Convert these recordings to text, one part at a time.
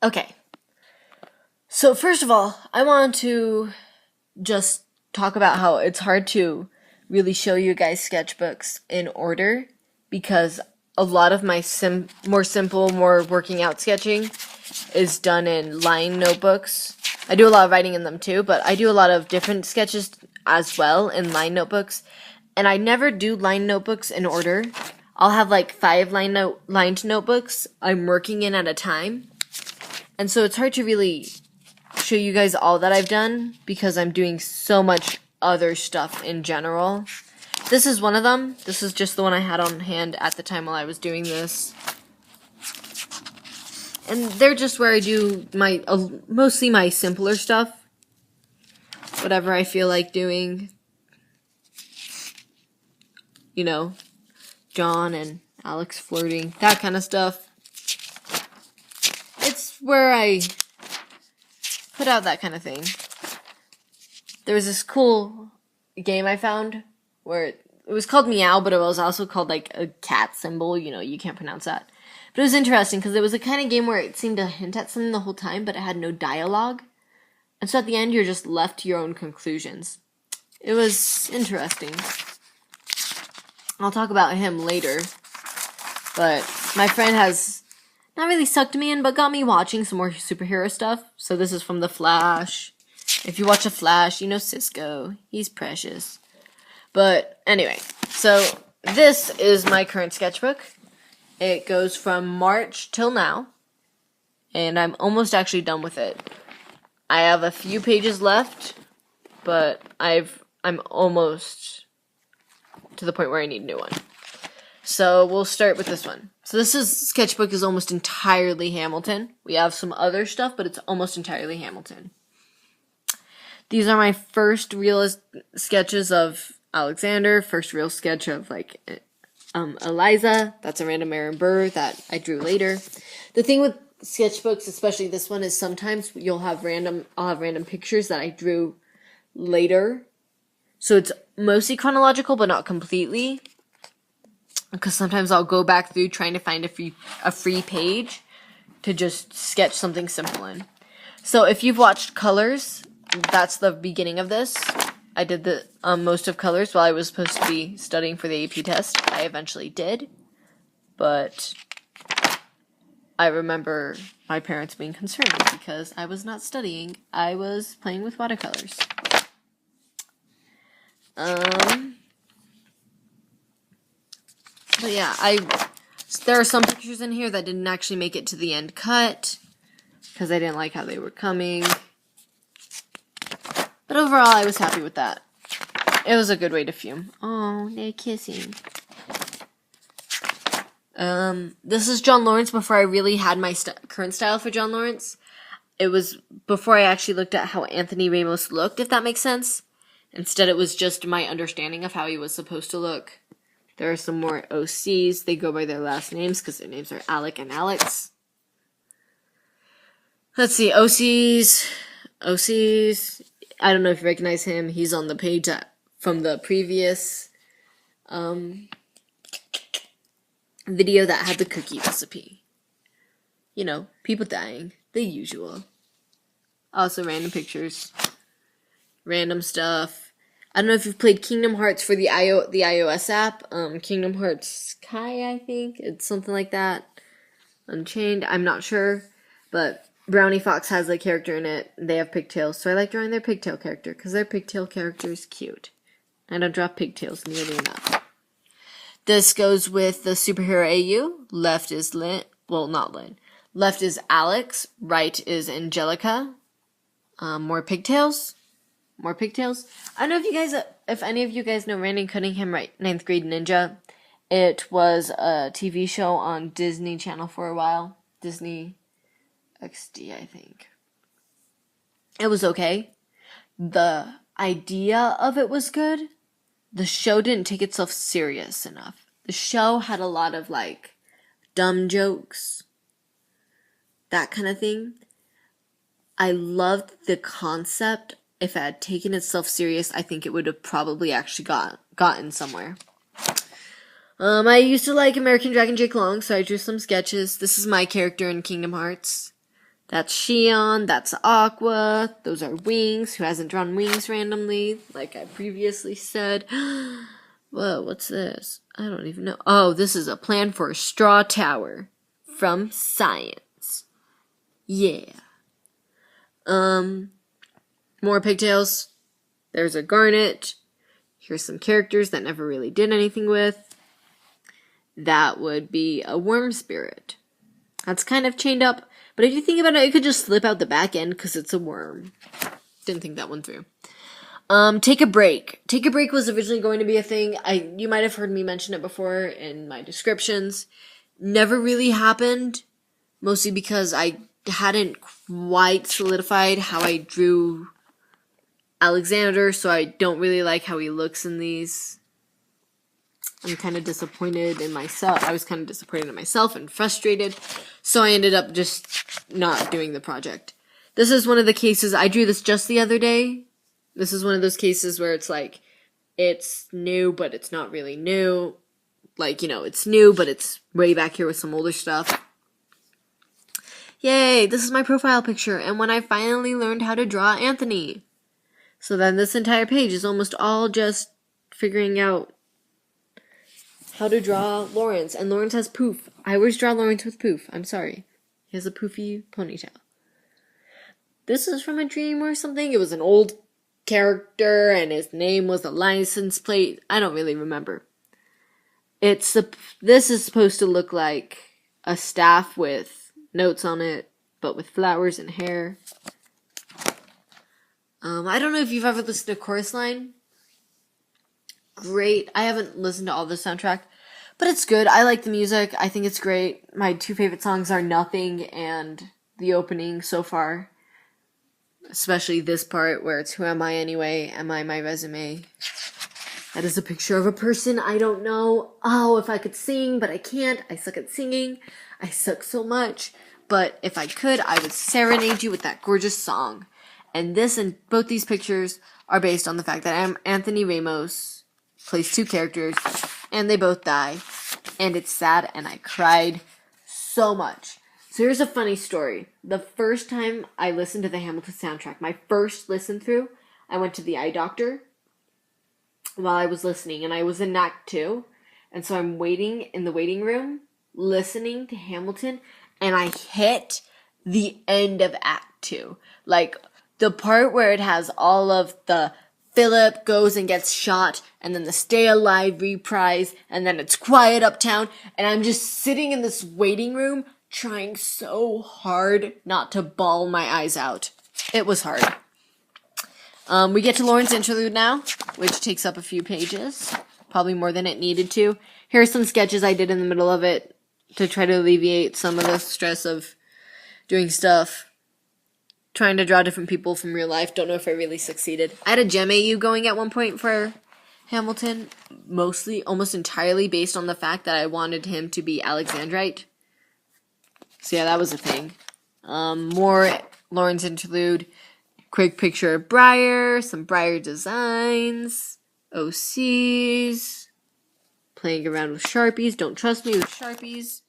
Okay, so first of all, I want to just talk about how it's hard to really show you guys sketchbooks in order because a lot of my more simple, more working out sketching is done in line notebooks. I do a lot of writing in them too, but I do a lot of different sketches as well in line notebooks. And I never do line notebooks in order. I'll have like 5 lined notebooks I'm working in at a time. And so it's hard to really show you guys all that I've done because I'm doing so much other stuff in general. This is one of them. This is just the one I had on hand at the time while I was doing this. And they're just where I do my mostly my simpler stuff. Whatever I feel like doing. You know, John and Alex flirting, that kind of stuff. It's where I put out that kind of thing. There was this cool game I found where it was called Meow, but it was also called like a cat symbol. You know, you can't pronounce that. But it was interesting because it was a kind of game where it seemed to hint at something the whole time, but it had no dialogue. And so at the end, you're just left to your own conclusions. It was interesting. I'll talk about him later. But my friend has not really sucked me in, but got me watching some more superhero stuff. So this is from The Flash. If you watch The Flash, you know Cisco. He's precious. But anyway, so this is my current sketchbook. It goes from March till now. And I'm almost actually done with it. I have a few pages left, but I'm almost to the point where I need a new one. So we'll start with this one. So this sketchbook is almost entirely Hamilton. We have some other stuff, but it's almost entirely Hamilton. These are my first real sketches of Alexander, first real sketch of Eliza. That's a random Aaron Burr that I drew later. The thing with sketchbooks, especially this one, is sometimes I'll have random pictures that I drew later. So it's mostly chronological, but not completely. Because sometimes I'll go back through trying to find a free page to just sketch something simple in. So if you've watched Colors, that's the beginning of this. I did the most of Colors while I was supposed to be studying for the AP test. I eventually did. But I remember my parents being concerned because I was not studying. I was playing with watercolors. But yeah, there are some pictures in here that didn't actually make it to the end cut because I didn't like how they were coming. But overall, I was happy with that. It was a good way to fume. Oh, they're kissing. This is John Lawrence before I really had my current style for John Lawrence. It was before I actually looked at how Anthony Ramos looked, if that makes sense. Instead, it was just my understanding of how he was supposed to look. There are some more OCs. They go by their last names because their names are Alec and Alex. Let's see, OCs. I don't know if you recognize him. He's on the page from the previous video that had the cookie recipe. You know, people dying. The usual. Also random pictures. Random stuff. I don't know if you've played Kingdom Hearts for the iOS app. Kingdom Hearts Sky, I think. It's something like that. Unchained, I'm not sure. But Brownie Fox has a character in it. They have pigtails, so I like drawing their pigtail character, because their pigtail character is cute. I don't draw pigtails nearly enough. This goes with the superhero AU. Left is Lynn. Well, not Lynn. Left is Alex. Right is Angelica. More pigtails. More pigtails. I don't know if any of you guys know Randy Cunningham, right? 9th Grade Ninja. It was a TV show on Disney Channel for a while. Disney XD, I think. It was okay. The idea of it was good. The show didn't take itself serious enough. The show had a lot of, dumb jokes. That kind of thing. I loved the concept. If it had taken itself serious, I think it would have probably actually gotten somewhere. I used to like American Dragon Jake Long, so I drew some sketches. This is my character in Kingdom Hearts. That's Shion, that's Aqua, those are wings. Who hasn't drawn wings randomly, like I previously said. Whoa, what's this? I don't even know. Oh, this is a plan for a straw tower from science. Yeah. More pigtails. There's a garnet. Here's some characters that never really did anything with. That would be a worm spirit. That's kind of chained up. But if you think about it, it could just slip out the back end because it's a worm. Didn't think that one through. Take a break. Take a break was originally going to be a thing. You might have heard me mention it before in my descriptions. Never really happened. Mostly because I hadn't quite solidified how I drew Alexander, so I don't really like how he looks in these. I'm kind of disappointed in myself. I was kind of disappointed in myself and frustrated, so I ended up just not doing the project. This is one of the cases, I drew this just the other day. This is one of those cases where it's like, it's new, but it's not really new. Like, it's new, but it's way back here with some older stuff. Yay, this is my profile picture, and when I finally learned how to draw Anthony. So then this entire page is almost all just figuring out how to draw Lawrence. And Lawrence has poof. I always draw Lawrence with poof. I'm sorry. He has a poofy ponytail. This is from a dream or something. It was an old character, and his name was a license plate. I don't really remember. This is supposed to look like a staff with notes on it, but with flowers and hair. I don't know if you've ever listened to Chorus Line. Great. I haven't listened to all the soundtrack, but it's good. I like the music. I think it's great. My two favorite songs are Nothing and the opening so far. Especially this part where it's Who Am I Anyway? Am I My Resume? That is a picture of a person I don't know. Oh, if I could sing, but I can't. I suck at singing. I suck so much. But if I could, I would serenade you with that gorgeous song. And this and both these pictures are based on the fact that Anthony Ramos plays two characters, and they both die. And it's sad, and I cried so much. So here's a funny story. The first time I listened to the Hamilton soundtrack, my first listen through, I went to the eye doctor while I was listening, and I was in Act 2. And so I'm waiting in the waiting room, listening to Hamilton, and I hit the end of Act 2. Like, the part where it has all of the Philip goes and gets shot, and then the Stay Alive reprise, and then it's Quiet Uptown, and I'm just sitting in this waiting room trying so hard not to bawl my eyes out. It was hard. We get to Lawrence interlude now, which takes up a few pages, probably more than it needed to. Here are some sketches I did in the middle of it to try to alleviate some of the stress of doing stuff. Trying to draw different people from real life. Don't know if I really succeeded. I had a Gem AU going at one point for Hamilton, mostly, almost entirely based on the fact that I wanted him to be Alexandrite. So yeah, that was a thing. More Lawrence interlude. Quick picture of Briar. Some Briar designs. OCs. Playing around with Sharpies. Don't trust me with Sharpies.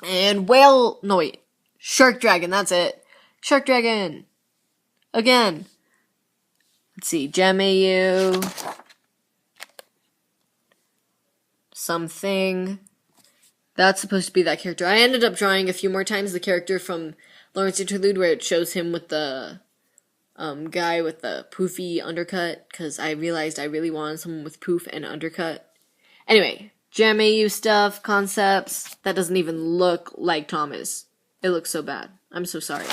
And whale... No, wait. Shark Dragon, that's it. Shark Dragon. Again. Let's see. Gem AU. Something. That's supposed to be that character. I ended up drawing a few more times the character from Lawrence Interlude where it shows him with the guy with the poofy undercut, because I realized I really wanted someone with poof and undercut. Anyway, Gem AU stuff, concepts. That doesn't even look like Thomas. It looks so bad. I'm so sorry.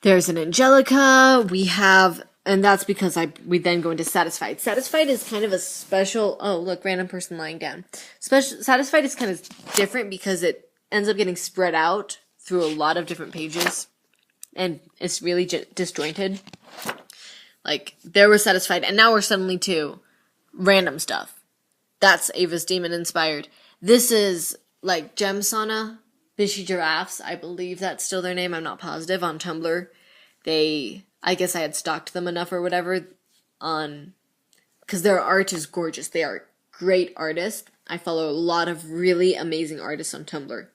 There's an Angelica. We have, and that's because we then go into Satisfied. Satisfied is kind of a special, oh look, random person lying down. Satisfied is kind of different because it ends up getting spread out through a lot of different pages. And it's really disjointed. Like, there was Satisfied, and now we're suddenly to random stuff. That's Ava's Demon inspired. This is, like, Gem Sauna, Bishy Giraffes, I believe that's still their name, I'm not positive, on Tumblr. I guess I had stalked them enough or whatever, because their art is gorgeous. They are great artists. I follow a lot of really amazing artists on Tumblr.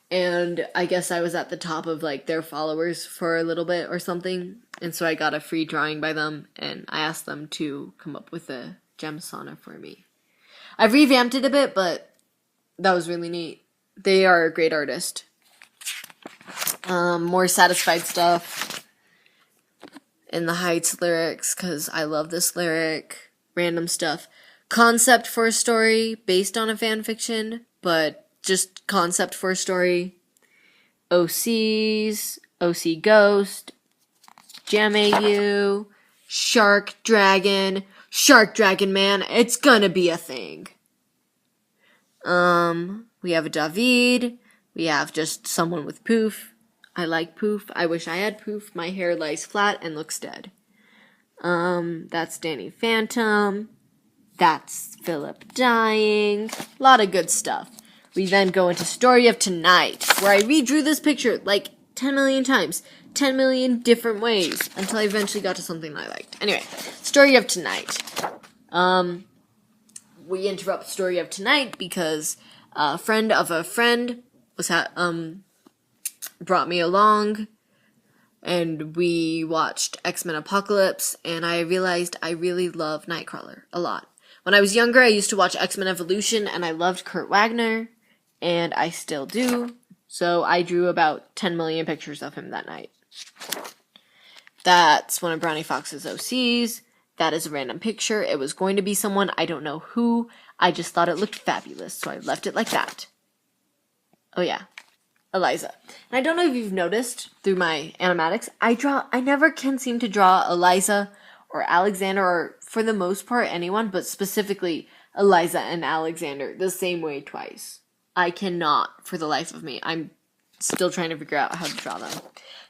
And I guess I was at the top of like their followers for a little bit or something. And so I got a free drawing by them, and I asked them to come up with a gem sauna for me. I've revamped it a bit, but that was really neat. They are a great artist. More satisfied stuff. In the Heights lyrics, because I love this lyric. Random stuff. Concept for a story based on a fan fiction, but just concept for a story. OCs, OC Ghost, Jam AU, Shark Dragon Man, it's gonna be a thing. We have a David, we have just someone with poof. I like poof. I wish I had poof. My hair lies flat and looks dead. That's Danny Phantom. That's Philip dying. A lot of good stuff. We then go into Story of Tonight, where I redrew this picture like 10 million times. 10 million different ways until I eventually got to something that I liked. Anyway, Story of Tonight. We interrupt Story of Tonight because a friend of a friend was brought me along, and we watched X-Men Apocalypse, and I realized I really love Nightcrawler a lot. When I was younger, I used to watch X-Men Evolution, and I loved Kurt Wagner, and I still do, so I drew about 10 million pictures of him that night. That's one of Brownie Fox's OCs. That is a random picture. It was going to be someone, I don't know who, I just thought it looked fabulous, so I left it like that. Oh yeah, Eliza. And I don't know if you've noticed through my animatics, I never can seem to draw Eliza or Alexander, or for the most part anyone, but specifically Eliza and Alexander the same way twice. I cannot for the life of me. I'm still trying to figure out how to draw them.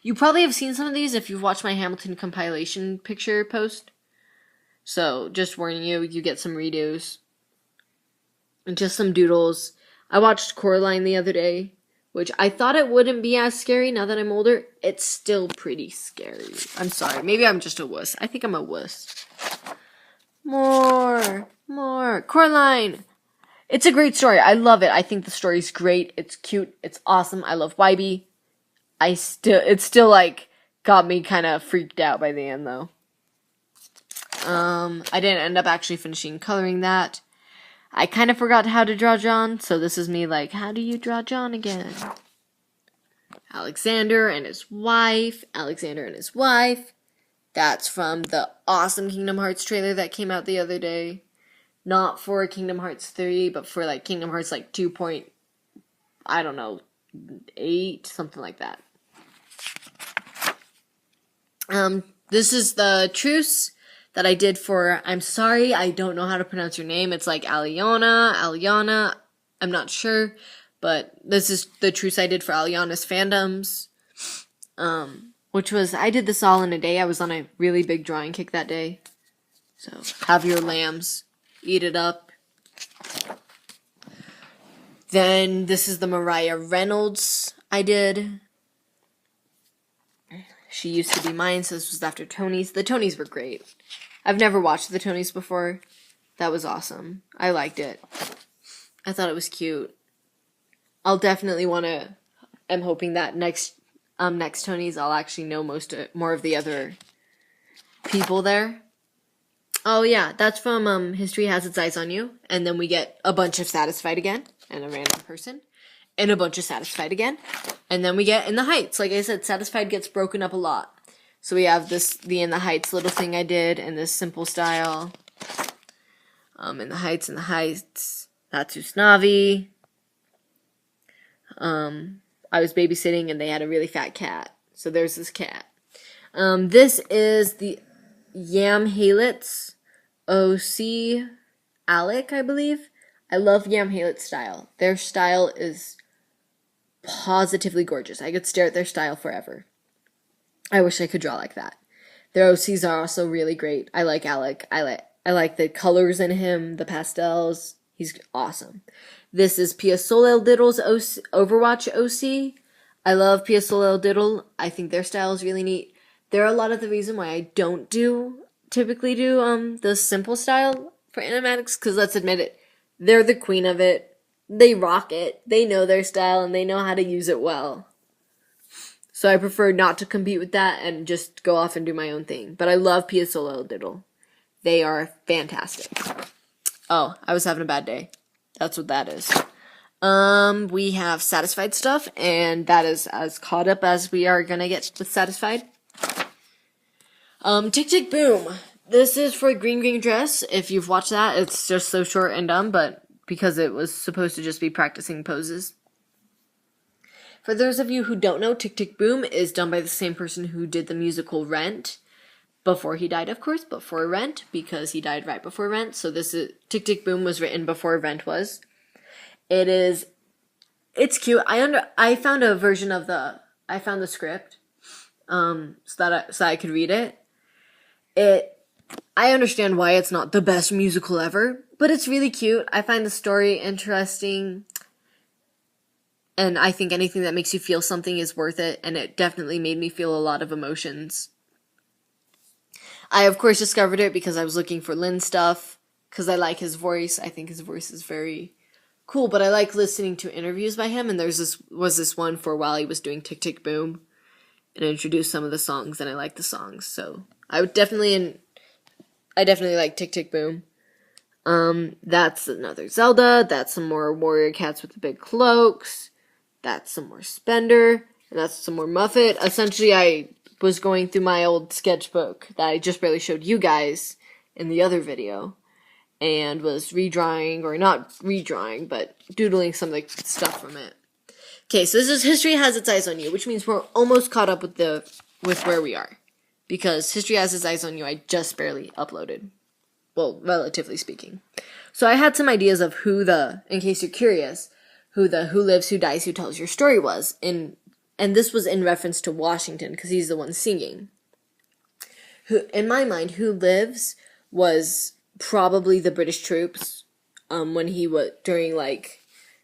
You probably have seen some of these if you've watched my Hamilton compilation picture post. So, just warning you, you get some redos. And just some doodles. I watched Coraline the other day, which I thought it wouldn't be as scary now that I'm older. It's still pretty scary. I'm sorry. Maybe I'm just a wuss. I think I'm a wuss. More. Coraline! It's a great story. I love it. I think the story's great. It's cute. It's awesome. I love Wybie. It still, like, got me kind of freaked out by the end, though. I didn't end up actually finishing coloring that. I kind of forgot how to draw John, so this is me like, how do you draw John again? Alexander and his wife. That's from the awesome Kingdom Hearts trailer that came out the other day. Not for Kingdom Hearts 3, but for, like, Kingdom Hearts, like, 2.8, something like that. This is the truce that I did for, I'm sorry, I don't know how to pronounce your name. It's like Aliana, I'm not sure, but this is the truce I did for Aliana's fandoms, which was, I did this all in a day. I was on a really big drawing kick that day, so have your lambs, eat it up. Then this is the Mariah Reynolds I did. She used to be mine, so this was after Tony's. The Tonys were great. I've never watched the Tonys before. That was awesome. I liked it. I thought it was cute. I'll definitely I'm hoping that next Tonys I'll actually know more of the other people there. Oh yeah, that's from History Has Its Eyes on You. And then we get a bunch of Satisfied again, and a random person. And a bunch of Satisfied again. And then we get In the Heights. Like I said, Satisfied gets broken up a lot. So we have the In the Heights little thing I did in this simple style. In the Heights. That's Usnavi. I was babysitting and they had a really fat cat. So there's this cat. This is the Yam Halit's OC Alec, I believe. I love Yam Halit's style. Their style is positively gorgeous. I could stare at their style forever. I wish I could draw like that. Their OCs are also really great. I like Alec. I like the colors in him, the pastels. He's awesome. This is Pia Soleil Diddle's Overwatch OC. I love Pia Soleil Diddle. I think their style is really neat. They're a lot of the reason why I don't typically do the simple style for animatics, because let's admit it, they're the queen of it. they rock it. They know their style and they know how to use it well. So I prefer not to compete with that and just go off and do my own thing. But I love Pia Solo Diddle. They are fantastic. Oh, I was having a bad day. That's what that is. We have Satisfied stuff, and that is as caught up as we are gonna get with Satisfied. Tick Tick Boom. This is for Green Green Dress. If you've watched that, it's just so short and dumb, but because it was supposed to just be practicing poses. For those of you who don't know, Tick Tick Boom is done by the same person who did the musical Rent. Before he died, of course, before Rent, because he died right before Rent. So this is, Tick Tick Boom was written before Rent was. It's cute. I found a version of I found the script, so that I could read it. I understand why it's not the best musical ever, but it's really cute. I find the story interesting, and I think anything that makes you feel something is worth it, and it definitely made me feel a lot of emotions. I, of course, discovered it because I was looking for Lin stuff, because I like his voice. I think his voice is very cool, but I like listening to interviews by him, and was this one for while he was doing Tick Tick Boom, and introduced some of the songs, and I like the songs, so I definitely like Tick Tick Boom. That's another Zelda, that's some more Warrior Cats with the big cloaks, that's some more Spender, and that's some more Muffet. Essentially, I was going through my old sketchbook that I just barely showed you guys in the other video, and was redrawing, or not redrawing, but doodling some of the stuff from it. Okay, so this is History Has Its Eyes on You, which means we're almost caught up with where we are. Because History Has Its Eyes on You, I just barely uploaded. Well, relatively speaking. So I had some ideas of in case you're curious, who Lives, Who Dies, Who Tells Your Story was. And this was in reference to Washington, because he's the one singing. In my mind, Who Lives was probably the British troops, when he was, during, like,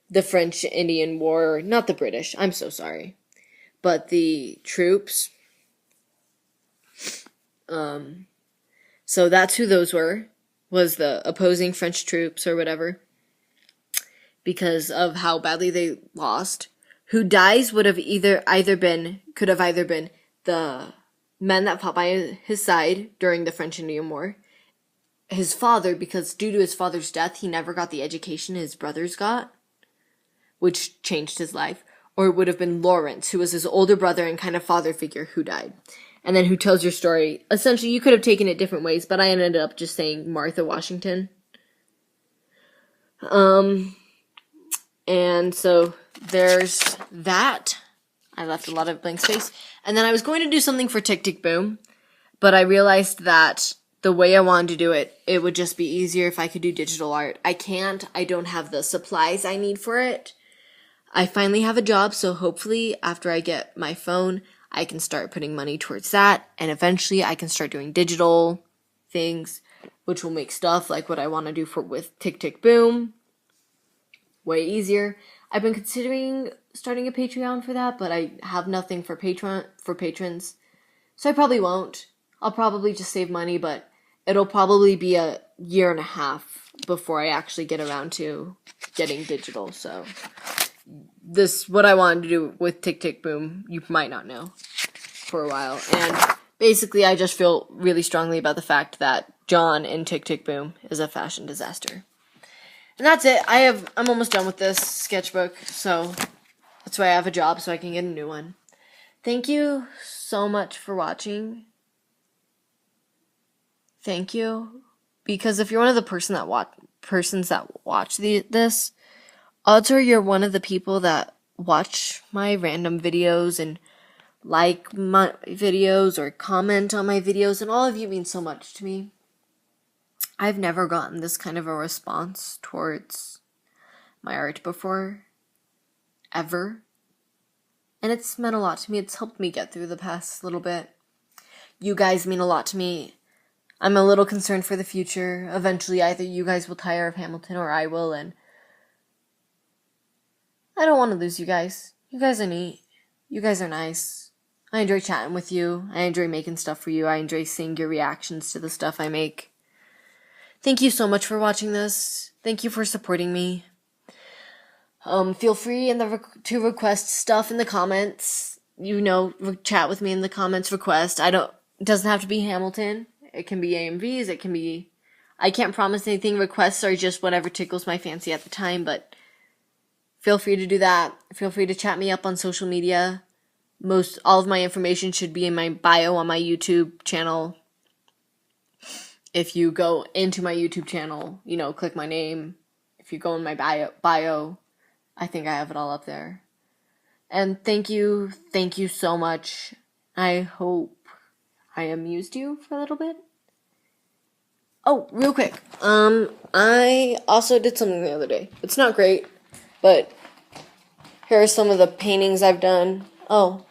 the French-Indian War. Not the British, I'm so sorry. But the troops. So that's who those was the opposing French troops or whatever, because of how badly they lost. Who Dies could have either been the men that fought by his side during the French-Indian War, his father, because due to his father's death, he never got the education his brothers got, which changed his life, or it would have been Lawrence, who was his older brother and kind of father figure, who died. And then Who Tells Your Story. Essentially, you could have taken it different ways, but I ended up just saying Martha Washington. And so there's that. I left a lot of blank space. And then I was going to do something for Tick Tick Boom, but I realized that the way I wanted to do it, it would just be easier if I could do digital art. I don't have the supplies I need for it. I finally have a job, so hopefully after I get my phone, I can start putting money towards that, and eventually I can start doing digital things, which will make stuff like what I want to do with Tick Tick Boom way easier. I've been considering starting a Patreon for that, but I have nothing for patrons, so I probably won't. I'll probably just save money, but it'll probably be a year and a half before I actually get around to getting digital, so what I wanted to do with Tick Tick Boom, you might not know for a while. And basically, I just feel really strongly about the fact that John in Tick Tick Boom is a fashion disaster. And that's it. I'm almost done with this sketchbook, so that's why I have a job, so I can get a new one. Thank you so much for watching. Thank you. Because if you're one of the persons that watch this, odds are you're one of the people that watch my random videos and like my videos or comment on my videos, and all of you mean so much to me. I've never gotten this kind of a response towards my art before, ever. And it's meant a lot to me. It's helped me get through the past little bit. You guys mean a lot to me. I'm a little concerned for the future. Eventually, either you guys will tire of Hamilton or I will, and I don't want to lose you guys. You guys are neat. You guys are nice. I enjoy chatting with you. I enjoy making stuff for you. I enjoy seeing your reactions to the stuff I make. Thank you so much for watching this. Thank you for supporting me. Feel free to request stuff in the comments. Chat with me in the comments. Request. It doesn't have to be Hamilton. It can be AMVs. It can be. I can't promise anything. Requests are just whatever tickles my fancy at the time. But feel free to do that. Feel free to chat me up on social media. All of my information should be in my bio on my YouTube channel. If you go into my YouTube channel, click my name. If you go in my bio, I think I have it all up there. And thank you so much. I hope I amused you for a little bit. Oh, real quick. I also did something the other day. It's not great, but here are some of the paintings I've done. Oh,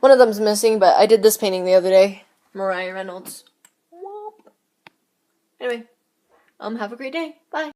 one of them's missing, but I did this painting the other day. Mariah Reynolds. Anyway, have a great day. Bye.